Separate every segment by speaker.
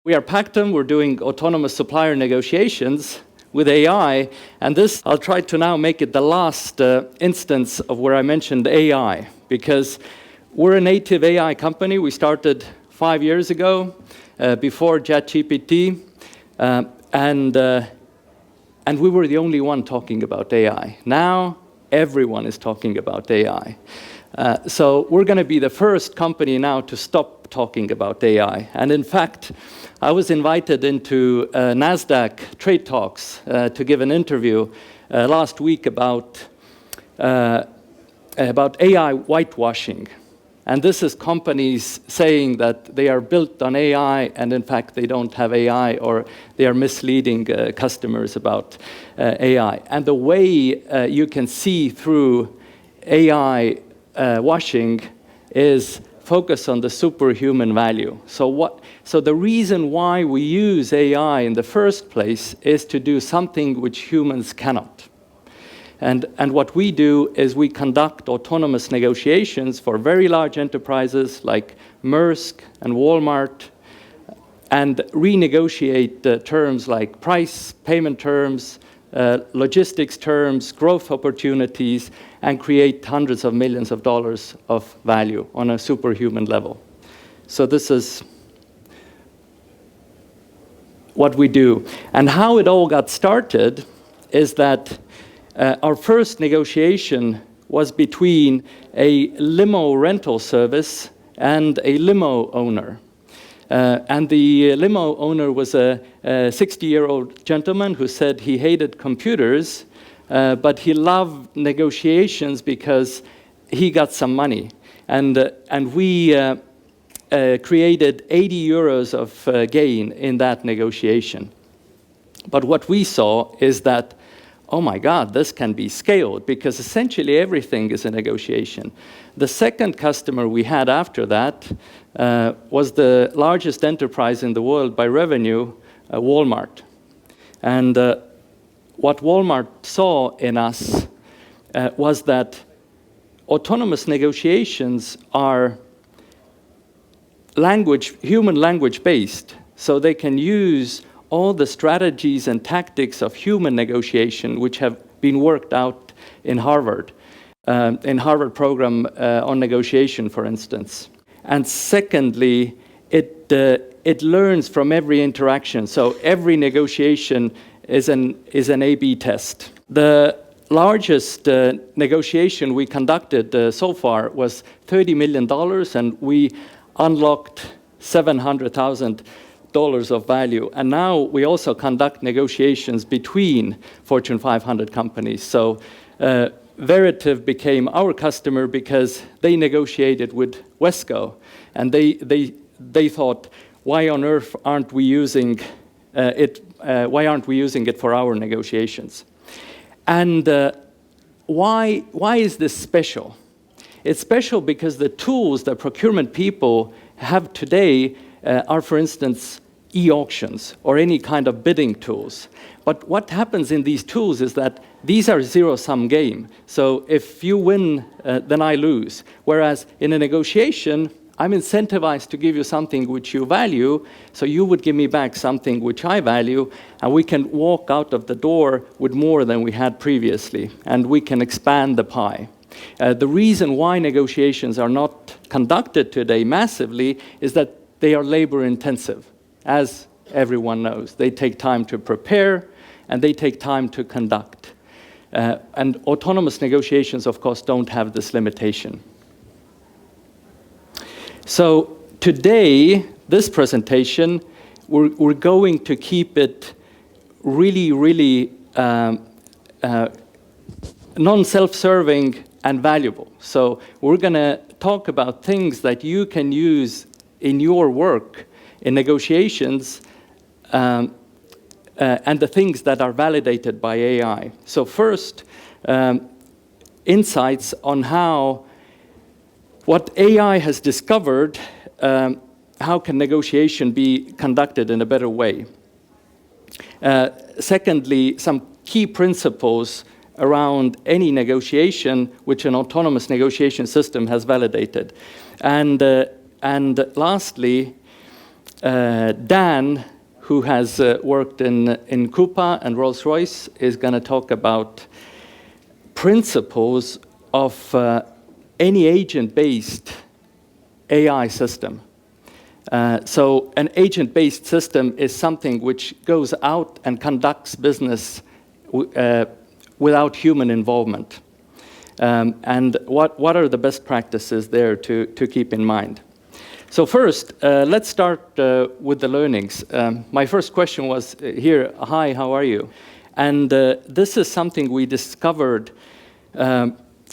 Speaker 1: We are Pactum. We're doing autonomous supplier negotiations with AI, and this, I'll try to now make it the last instance of where I mentioned AI, because we're a native AI company. We started 5 years ago, before ChatGPT, and we were the only one talking about AI. Now, everyone is talking about AI. So we're going to be the first company now to stop talking about AI. And in fact, I was invited into NASDAQ trade talks to give an interview last week about AI whitewashing. And this is companies saying that they are built on AI, and in fact they don't have AI, or they are misleading customers about AI. And the way you can see through AI washing is focus on the superhuman value. So the reason why we use AI in the first place is to do something which humans cannot. And what we do is we conduct autonomous negotiations for very large enterprises like Maersk and Walmart, and renegotiate terms like price, payment terms, logistics terms, growth opportunities, and create hundreds of millions of dollars of value on a superhuman level. So this is what we do. And how it all got started is that our first negotiation was between a limo rental service and a limo owner. And the limo owner was a 60-year-old gentleman who said he hated computers, but he loved negotiations because he got some money. And we created 80 euros of gain in that negotiation. But what we saw is that, oh my God, this can be scaled, because essentially everything is a negotiation. The second customer we had after that was the largest enterprise in the world by revenue, Walmart. And what Walmart saw in us was that autonomous negotiations are human language based, so they can use all the strategies and tactics of human negotiation, which have been worked out in Harvard program on negotiation, for instance. And secondly, it learns from every interaction. So every negotiation is an A/B test. The largest negotiation we conducted so far was $30 million, and we unlocked $700,000 of value. And now we also conduct negotiations between Fortune 500 companies. So Veritiv became our customer because they negotiated with Wesco, and they thought, why on earth aren't we using it? Why aren't we using it for our negotiations? And why is this special? It's special because the tools that procurement people have today are, for instance, e-auctions or any kind of bidding tools. But what happens in these tools is that these are zero-sum game. So if you win, then I lose. Whereas in a negotiation, I'm incentivized to give you something which you value, so you would give me back something which I value, and we can walk out of the door with more than we had previously, and we can expand the pie. The reason why negotiations are not conducted today massively is that they are labor intensive, as everyone knows. They take time to prepare, and they take time to conduct. And autonomous negotiations, of course, don't have this limitation. So today, this presentation, we're going to keep it really non-self-serving and valuable. So we're going to talk about things that you can use in your work in negotiations, and the things that are validated by AI. So first, insights on what AI has discovered, how can negotiation be conducted in a better way. Secondly, some key principles around any negotiation which an autonomous negotiation system has validated. And lastly, Dan, who has worked in Coupa and Rolls-Royce, is going to talk about principles of any agent-based AI system. So an agent-based system is something which goes out and conducts business without human involvement. And what are the best practices there to keep in mind? So first, let's start with the learnings. My first question was here, hi, how are you? And this is something we discovered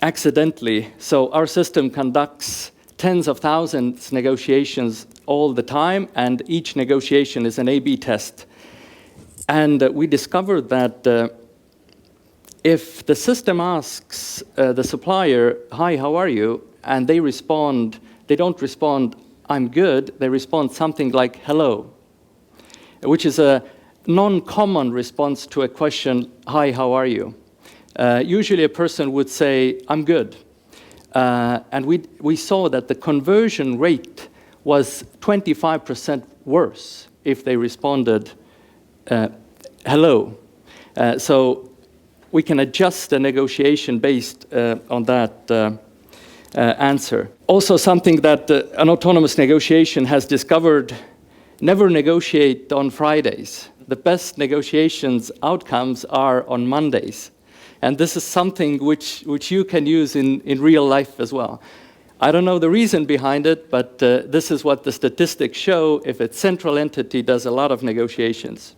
Speaker 1: accidentally. So our system conducts tens of thousands negotiations all the time, and each negotiation is an A/B test. And we discovered that if the system asks the supplier, hi, how are you? And they don't respond, I'm good, they respond something like, hello, which is a non-common response to a question, hi, how are you? Usually a person would say, I'm good. And we saw that the conversion rate was 25% worse if they responded, hello. So we can adjust the negotiation based on that answer. Also something that an autonomous negotiation has discovered, never negotiate on Fridays. The best negotiations outcomes are on Mondays. And this is something which you can use in real life as well. I don't know the reason behind it, but this is what the statistics show if a central entity does a lot of negotiations.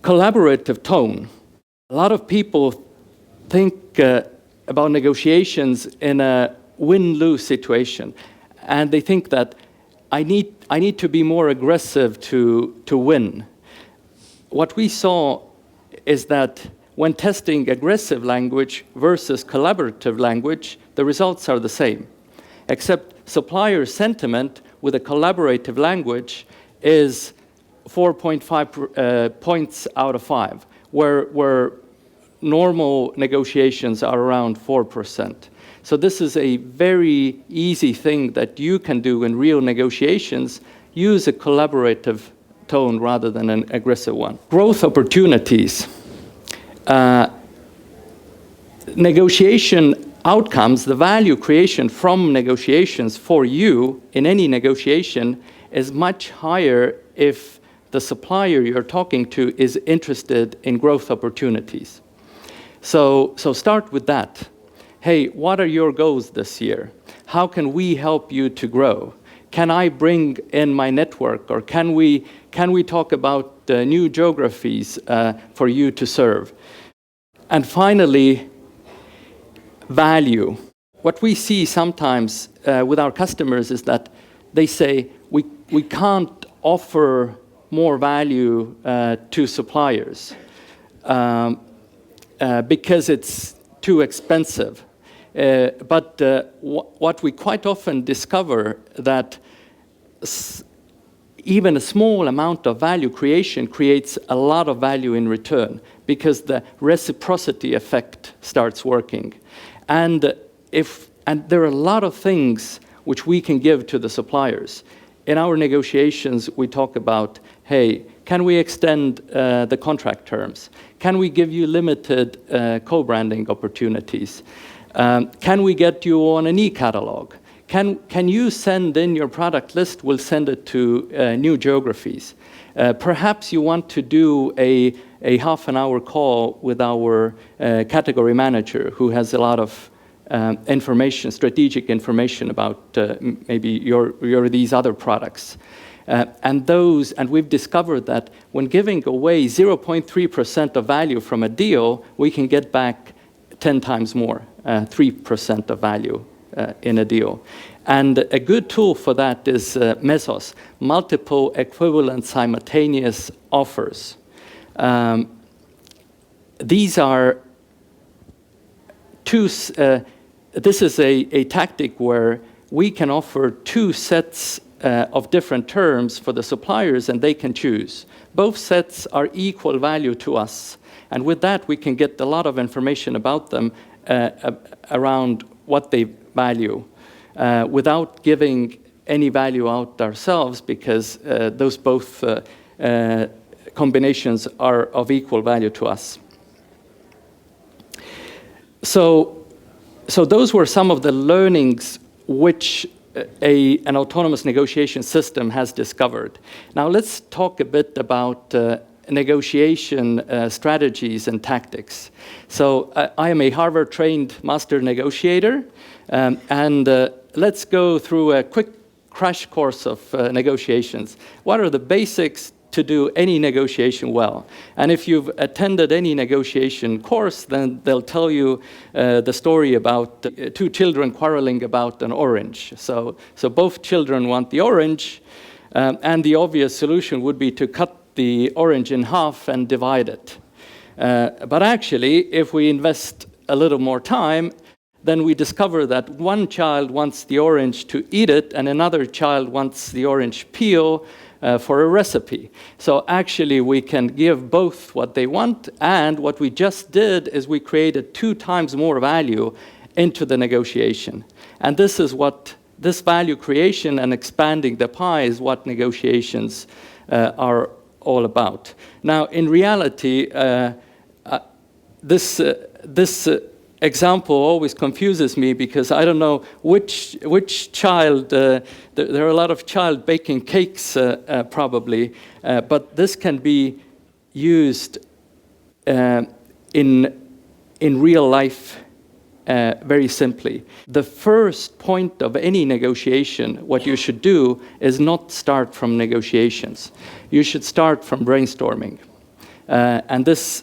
Speaker 1: Collaborative tone. A lot of people think about negotiations in a win-lose situation. And they think that I need to be more aggressive to win. What we saw is that when testing aggressive language versus collaborative language, the results are the same. Except supplier sentiment with a collaborative language is 4.5 points out of 5, where normal negotiations are around 4%. So this is a very easy thing that you can do in real negotiations. Use a collaborative tone rather than an aggressive one. Growth opportunities. Negotiation outcomes, the value creation from negotiations for you in any negotiation is much higher if the supplier you're talking to is interested in growth opportunities. So start with that. Hey, what are your goals this year? How can we help you to grow? Can I bring in my network, or can we talk about new geographies for you to serve? And finally, value. What we see sometimes with our customers is that they say, we can't offer more value to suppliers because it's too expensive. But what we quite often discover that even a small amount of value creation creates a lot of value in return because the reciprocity effect starts working. And there are a lot of things which we can give to the suppliers. In our negotiations, we talk about, hey, can we extend the contract terms? Can we give you limited co-branding opportunities? Can we get you on an e-catalog? Can you send in your product list? We'll send it to new geographies. Perhaps you want to do a half-an-hour call with our category manager who has a lot of information, strategic information about maybe your these other products. And we've discovered that when giving away 0.3% of value from a deal, we can get back 10 times more, 3% of value in a deal. And a good tool for that is MESOS, multiple equivalent simultaneous offers. These are two, this is a tactic where we can offer two sets of different terms for the suppliers and they can choose. Both sets are equal value to us. And with that, we can get a lot of information about them around what they value without giving any value out ourselves because those both combinations are of equal value to us. So those were some of the learnings which an autonomous negotiation system has discovered. Now let's talk a bit about negotiation strategies and tactics. So I am a Harvard-trained master negotiator, and let's go through a quick crash course of negotiations. What are the basics to do any negotiation well? And if you've attended any negotiation course, then they'll tell you the story about two children quarreling about an orange. So both children want the orange, and the obvious solution would be to cut the orange in half and divide it. But actually, if we invest a little more time, then we discover that one child wants the orange to eat it, and another child wants the orange peel for a recipe. So actually, we can give both what they want, and what we just did is we created 2 times more value into the negotiation. And this is what this value creation and expanding the pie is what negotiations are all about. Now, in reality, this example always confuses me because I don't know which child, there are a lot of child baking cakes probably, but this can be used in real life very simply. The first point of any negotiation, what you should do is not start from negotiations. You should start from brainstorming. And this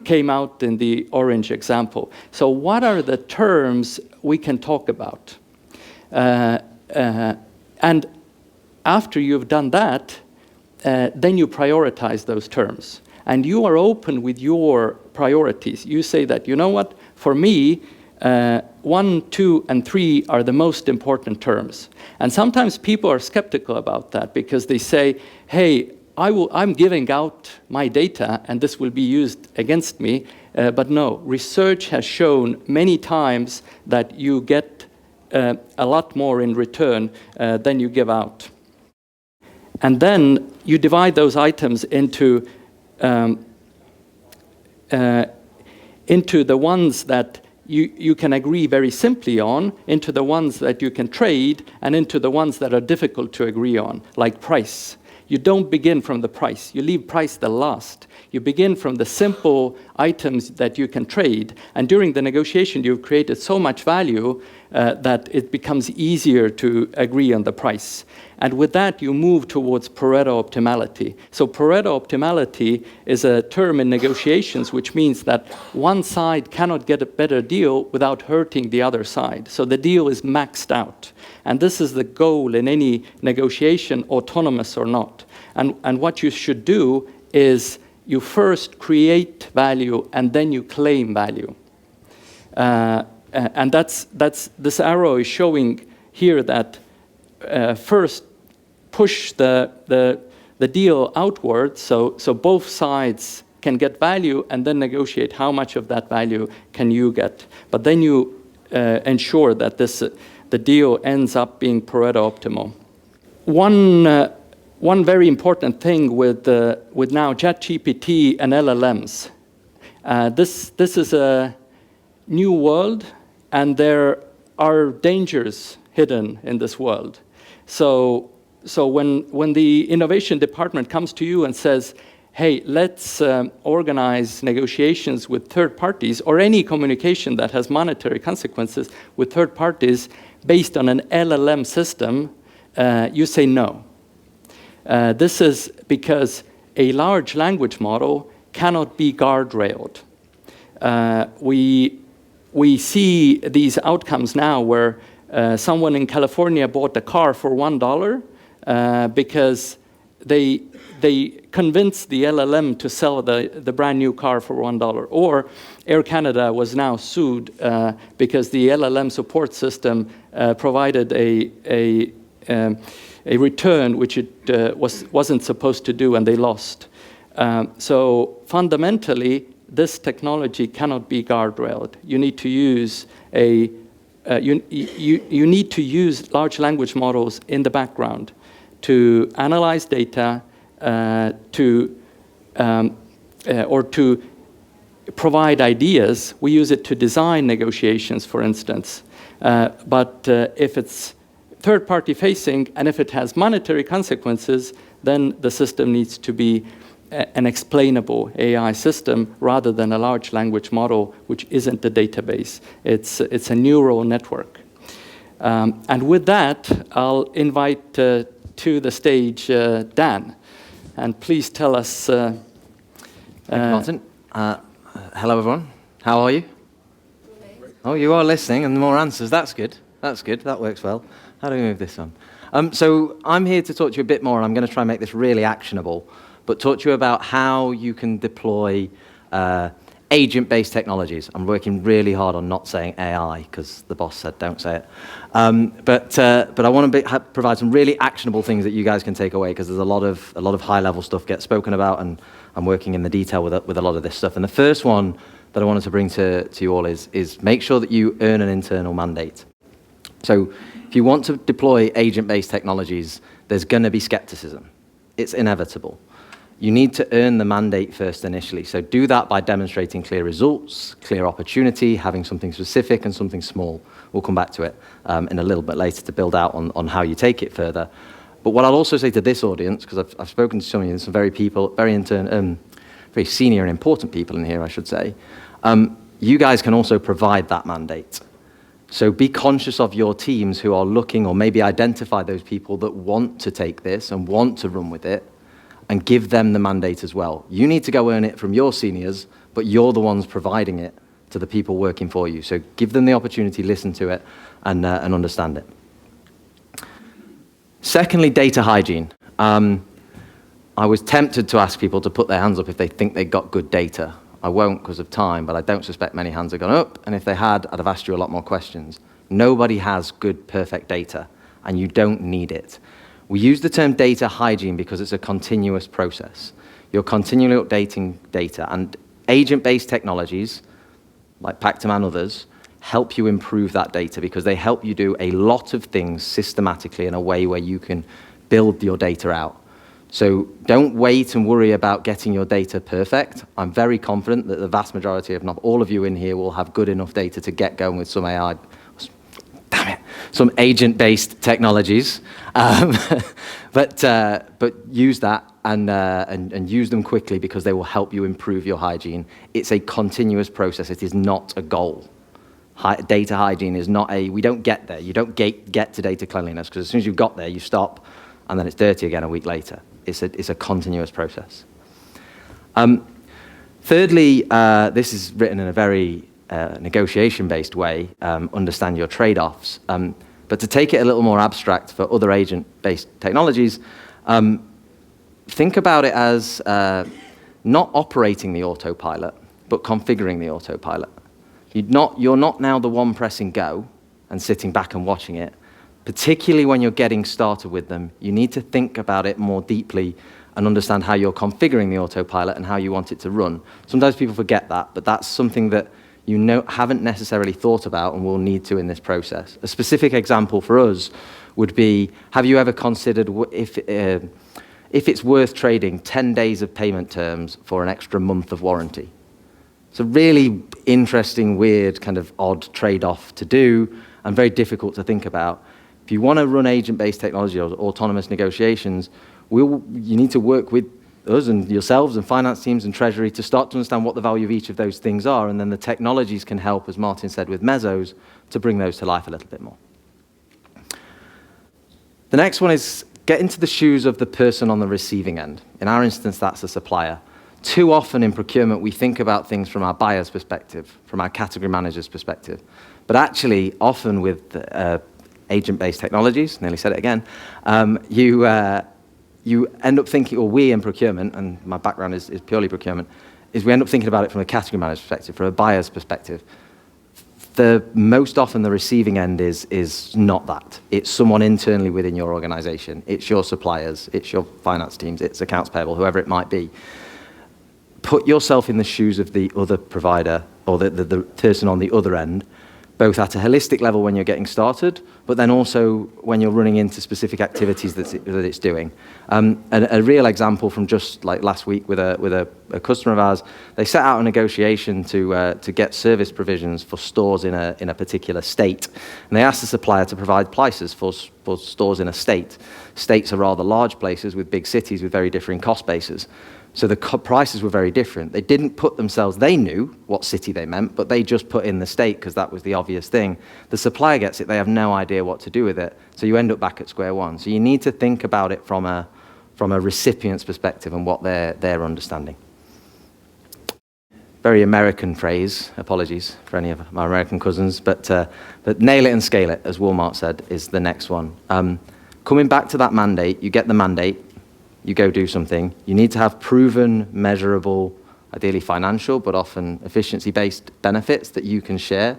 Speaker 1: came out in the orange example. So what are the terms we can talk about? And after you've done that, then you prioritize those terms. And you are open with your priorities. You say that, you know what, for me, 1, 2, and 3 are the most important terms. And sometimes people are skeptical about that because they say, hey, I'm giving out my data and this will be used against me, but no, research has shown many times that you get a lot more in return than you give out. And then you divide those items into the ones that you can agree very simply on, into the ones that you can trade, and into the ones that are difficult to agree on, like price. You don't begin from the price. You leave price the last. You begin from the simple items that you can trade. And during the negotiation, you've created so much value that it becomes easier to agree on the price. And with that, you move towards Pareto optimality. So Pareto optimality is a term in negotiations which means that one side cannot get a better deal without hurting the other side. So the deal is maxed out. And this is the goal in any negotiation, autonomous or not. And what you should do is you first create value and then you claim value. And that's this arrow is showing here that first push the deal outward so both sides can get value and then negotiate how much of that value can you get. But then you ensure that the deal ends up being Pareto optimal. One very important thing with now ChatGPT and LLMs, this is a new world, and there are dangers hidden in this world. So when the innovation department comes to you and says, hey, let's organize negotiations with third parties or any communication that has monetary consequences with third parties based on an LLM system, you say no. This is because a large language model cannot be guardrailed. We see these outcomes now where someone in California bought a car for $1 because they convinced the LLM to sell the brand new car for $1. Or Air Canada was now sued because the LLM support system provided a return which it wasn't supposed to do, and they lost. So fundamentally, this technology cannot be guardrailed. You need to use a you need to use large language models in the background to analyze data, or to provide ideas. We use it to design negotiations, for instance. But if it's third-party facing and if it has monetary consequences, then the system needs to be an explainable AI system rather than a large language model, which isn't a database. It's a neural network. And with that, I'll invite to the stage Dan. And please tell us...
Speaker 2: Thank you, Martin. Hello, everyone. How are you? Oh, you are listening, and more answers. That's good. That's good. That works well. How do we move this on? So I'm here to talk to you a bit more, and I'm going to try and make this really actionable, but talk to you about how you can deploy agent-based technologies. I'm working really hard on not saying AI, because the boss said don't say it. But I want to provide some really actionable things that you guys can take away, because there's a lot of high-level stuff gets spoken about, and I'm working in the detail with a lot of this stuff. And the first one that I wanted to bring to you all is make sure that you earn an internal mandate. So if you want to deploy agent-based technologies, there's going to be skepticism. It's inevitable. You need to earn the mandate first initially. So do that by demonstrating clear results, clear opportunity, having something specific and something small. We'll come back to it in a little bit later to build out on how you take it further. But what I'll also say to this audience, because I've spoken to some of you, some very senior and important people in here, I should say, you guys can also provide that mandate. So be conscious of your teams who are looking, or maybe identify those people that want to take this and want to run with it, and give them the mandate as well. You need to go earn it from your seniors, but you're the ones providing it to the people working for you. So give them the opportunity, listen to it, and understand it. Secondly, data hygiene. I was tempted to ask people to put their hands up if they think they got good data. I won't because of time, but I don't suspect many hands have gone up, and if they had, I'd have asked you a lot more questions. Nobody has good, perfect data, and you don't need it. We use the term data hygiene because it's a continuous process. You're continually updating data, and agent-based technologies, like Pactum and others, help you improve that data because they help you do a lot of things systematically in a way where you can build your data out. So don't wait and worry about getting your data perfect. I'm very confident that the vast majority, if not all of you in here, will have good enough data to get going with some AI, some agent-based technologies. But use that and use them quickly because they will help you improve your hygiene. It's a continuous process. It is not a goal. Data hygiene is not we don't get there. You don't get to data cleanliness because as soon as you've got there, you stop and then it's dirty again a week later. It's a continuous process. Thirdly, this is written in a very negotiation-based way, understand your trade-offs. But to take it a little more abstract for other agent-based technologies, think about it as not operating the autopilot, but configuring the autopilot. You're not now the one pressing go and sitting back and watching it. Particularly when you're getting started with them, you need to think about it more deeply and understand how you're configuring the autopilot and how you want it to run. Sometimes people forget that, but that's something that haven't necessarily thought about and will need to in this process. A specific example for us would be, have you ever considered if it's worth trading 10 days of payment terms for an extra month of warranty? It's a really interesting, weird, kind of odd trade-off to do and very difficult to think about. If you want to run agent-based technology or autonomous negotiations, you need to work with us and yourselves and finance teams and treasury to start to understand what the value of each of those things are, and then the technologies can help, as Martin said, with Mesos, to bring those to life a little bit more. The next one is get into the shoes of the person on the receiving end. In our instance, that's a supplier. Too often in procurement, we think about things from our buyer's perspective, from our category manager's perspective. But actually, often with agent-based technologies, nearly said it again, you end up thinking, or we in procurement, and my background is purely procurement, is we end up thinking about it from a category manager's perspective, from a buyer's perspective. Most often the receiving end is not that. It's someone internally within your organization. It's your suppliers, it's your finance teams, it's accounts payable, whoever it might be. Put yourself in the shoes of the other provider or the person on the other end, both at a holistic level when you're getting started, but then also when you're running into specific activities that it's doing. A real example from just like last week with a customer of ours, they set out a negotiation to get service provisions for stores in a particular state, and they asked the supplier to provide prices for stores in a state. States are rather large places with big cities with very differing cost bases. So the prices were very different. They didn't put themselves, they knew what city they meant, but they just put in the state because that was the obvious thing. The supplier gets it, they have no idea what to do with it. So you end up back at square one. So you need to think about it from a recipient's perspective and what they're understanding. Very American phrase, apologies for any of my American cousins, but nail it and scale it, as Walmart said, is the next one. Coming back to that mandate, you get the mandate, you go do something. You need to have proven, measurable, ideally financial, but often efficiency-based benefits that you can share.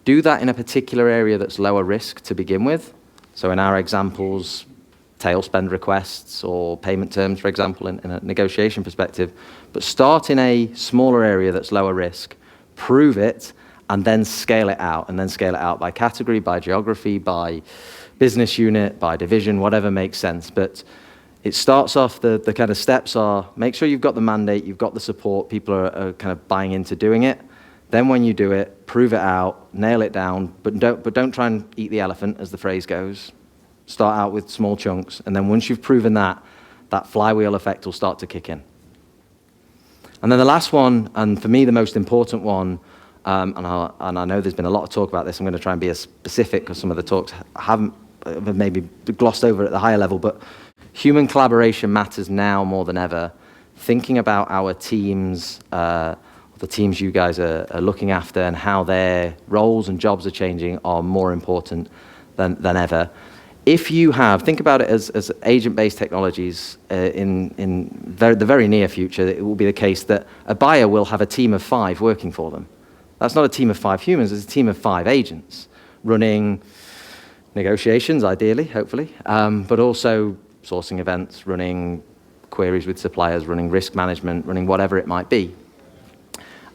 Speaker 2: Do that in a particular area that's lower risk to begin with. So in our examples, tail spend requests or payment terms, for example, in a negotiation perspective. But start in a smaller area that's lower risk, prove it, and then scale it out. And then scale it out by category, by geography, by business unit, by division, whatever makes sense. But it starts off, the kind of steps are, make sure you've got the mandate, you've got the support, people are kind of buying into doing it. Then when you do it, prove it out, nail it down, but don't try and eat the elephant, as the phrase goes. Start out with small chunks, and then once you've proven that, that flywheel effect will start to kick in. And then the last one, and for me the most important one, and I know there's been a lot of talk about this, I'm going to try and be as specific because some of the talks haven't maybe glossed over at the higher level, but human collaboration matters now more than ever. Thinking about our teams, the teams you guys are looking after and how their roles and jobs are changing are more important than ever. If you think about it as agent-based technologies in the very near future, it will be the case that a buyer will have a team of 5 working for them. That's not a team of 5 humans, it's a team of 5 agents running negotiations, ideally, hopefully, but also sourcing events, running queries with suppliers, running risk management, running whatever it might be.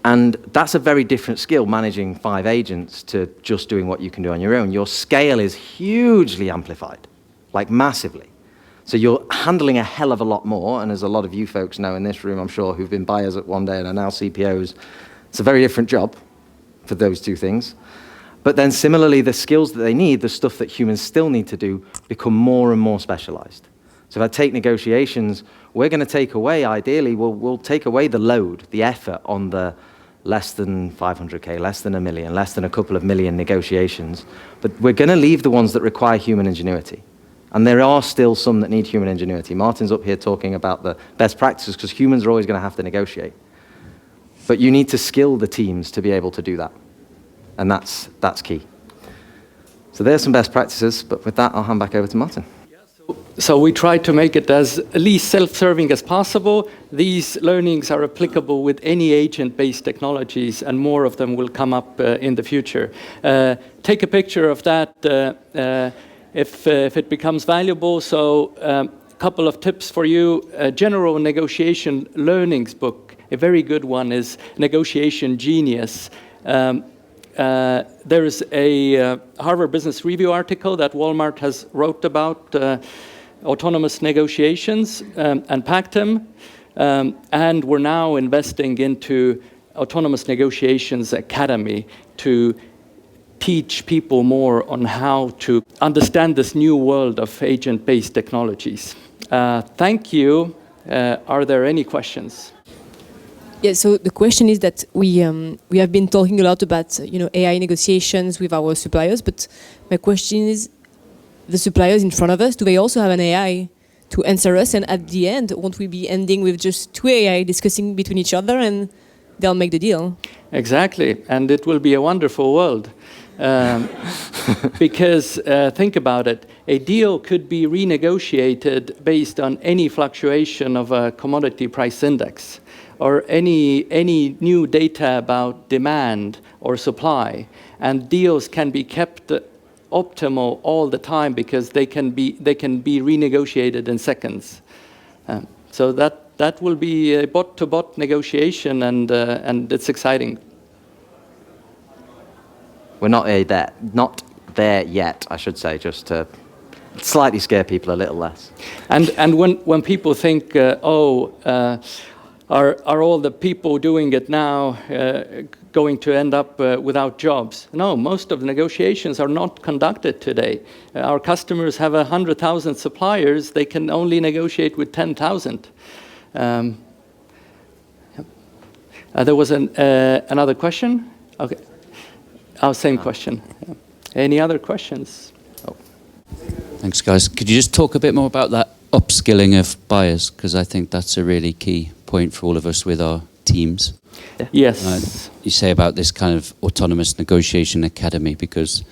Speaker 2: And that's a very different skill, managing 5 agents to just doing what you can do on your own. Your scale is hugely amplified, like massively. So you're handling a hell of a lot more, and as a lot of you folks know in this room, I'm sure, who've been buyers at one day and are now CPOs, it's a very different job for those 2 things. But then similarly, the skills that they need, the stuff that humans still need to do, become more and more specialized. So if I take negotiations, we're going to take away, ideally, we'll take away the load, the effort on the less than 500K, less than $1 million, less than a couple of million negotiations. But we're going to leave the ones that require human ingenuity. And there are still some that need human ingenuity. Martin's up here talking about the best practices because humans are always going to have to negotiate. But you need to skill the teams to be able to do that. And that's key. So there's some best practices, but with that, I'll hand back over to Martin.
Speaker 1: So we try to make it as least self-serving as possible. These learnings are applicable with any agent-based technologies, and more of them will come up in the future. Take a picture of that if it becomes valuable. So a couple of tips for you. General negotiation learnings book, a very good one, is Negotiation Genius. There is a Harvard Business Review article that Walmart has wrote about autonomous negotiations and Pactum, and we're now investing into Autonomous Negotiations Academy to teach people more on how to understand this new world of agent-based technologies. Thank you. Are there any questions?
Speaker 3: Yeah, so the question is that we have been talking a lot about AI negotiations with our suppliers, but my question is, the suppliers in front of us, do they also have an AI to answer us? And at the end, won't we be ending with just 2 AI discussing between each other and they'll make the deal?
Speaker 1: Exactly, and it will be a wonderful world. Because think about it, a deal could be renegotiated based on any fluctuation of a commodity price index, or any new data about demand or supply, and deals can be kept optimal all the time because they can be renegotiated in seconds. So that will be a bot-to-bot negotiation, and it's exciting.
Speaker 2: We're not there yet, I should say, just to slightly scare people a little less.
Speaker 1: And when people think, are all the people doing it now going to end up without jobs? No, most of the negotiations are not conducted today. Our customers have 100,000 suppliers. They can only negotiate with 10,000. There was another question? Okay. Our same question. Any other questions? Oh.
Speaker 4: Thanks, guys. Could you just talk a bit more about that upskilling of buyers? Because I think that's a really key point for all of us with our teams.
Speaker 1: Yes.
Speaker 4: You say about this kind of autonomous negotiation academy, because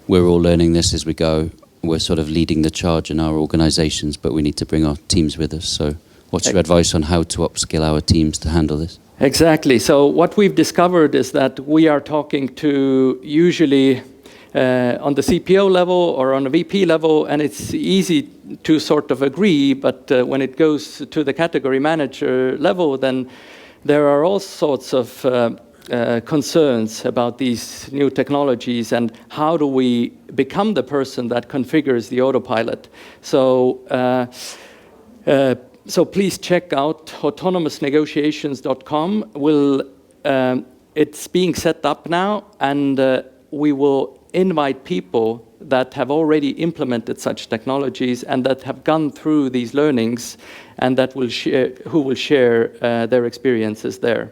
Speaker 4: we're all learning this as we go. We're sort of leading the charge in our organizations, but we need to bring our teams with us. So what's your advice on how to upskill our teams to handle this?
Speaker 1: Exactly. So what we've discovered is that we are talking to usually on the CPO level or on a VP level, and it's easy to sort of agree, but when it goes to the category manager level, then there are all sorts of concerns about these new technologies and how do we become the person that configures the autopilot. So please check out autonomousnegotiations.com. It's being set up now, and we will invite people that have already implemented such technologies and that have gone through these learnings, and that will who will share their experiences there.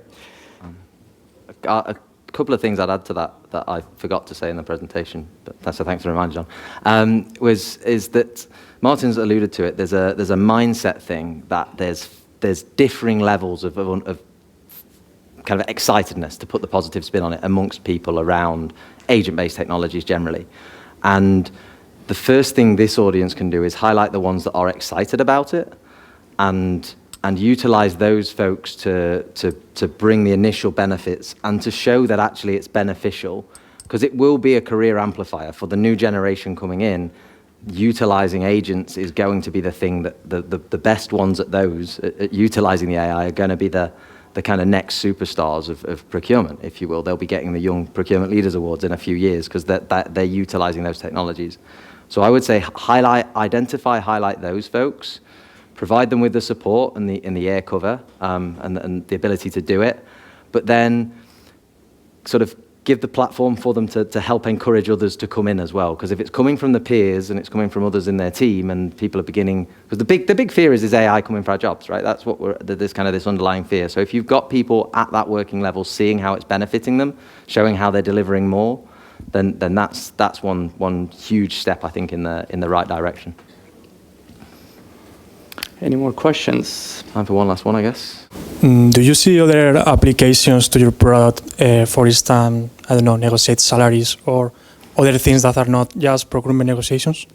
Speaker 2: A couple of things I'd add to that I forgot to say in the presentation, but so thanks for reminding, John, is that Martin's alluded to it. There's a mindset thing that there's differing levels of kind of excitedness, to put the positive spin on it, amongst people around agent-based technologies generally. And the first thing this audience can do is highlight the ones that are excited about it, and utilize those folks to bring the initial benefits and to show that actually it's beneficial, because it will be a career amplifier for the new generation coming in. Utilizing agents is going to be the thing that the best ones at those, at utilizing the AI, are going to be the kind of next superstars of procurement, if you will. They'll be getting the Young Procurement Leaders Awards in a few years because they're utilizing those technologies. So I would say highlight those folks, provide them with the support and the air cover and the ability to do it, but then sort of give the platform for them to help encourage others to come in as well. Because if it's coming from the peers and it's coming from others in their team, and people are beginning, because the big fear is AI coming for our jobs, right? That's what this underlying fear. So if you've got people at that working level seeing how it's benefiting them, showing how they're delivering more, then that's one huge step, I think, in the right direction.
Speaker 1: Any more questions?
Speaker 2: Time for one last one, I guess.
Speaker 5: Do you see other applications to your product, for instance, I don't know, negotiate salaries or other things that are not just procurement negotiations?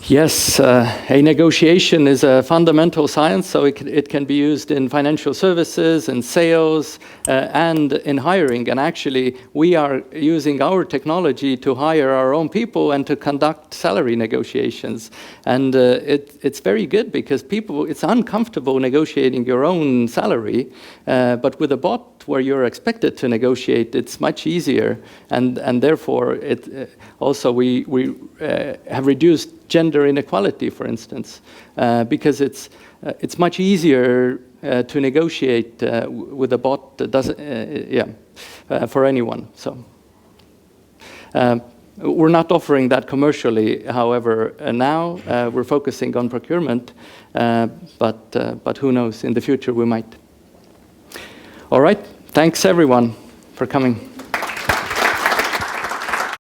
Speaker 1: Yes, a negotiation is a fundamental science, so it can be used in financial services, in sales, and in hiring. And actually, we are using our technology to hire our own people and to conduct salary negotiations. And it's very good because it's uncomfortable negotiating your own salary, but with a bot where you're expected to negotiate, it's much easier. And therefore, also we have reduced gender inequality, for instance, because it's much easier to negotiate with a bot that doesn't, for anyone. So we're not offering that commercially, however, now we're focusing on procurement, but who knows, in the future we might. All right, thanks everyone for coming.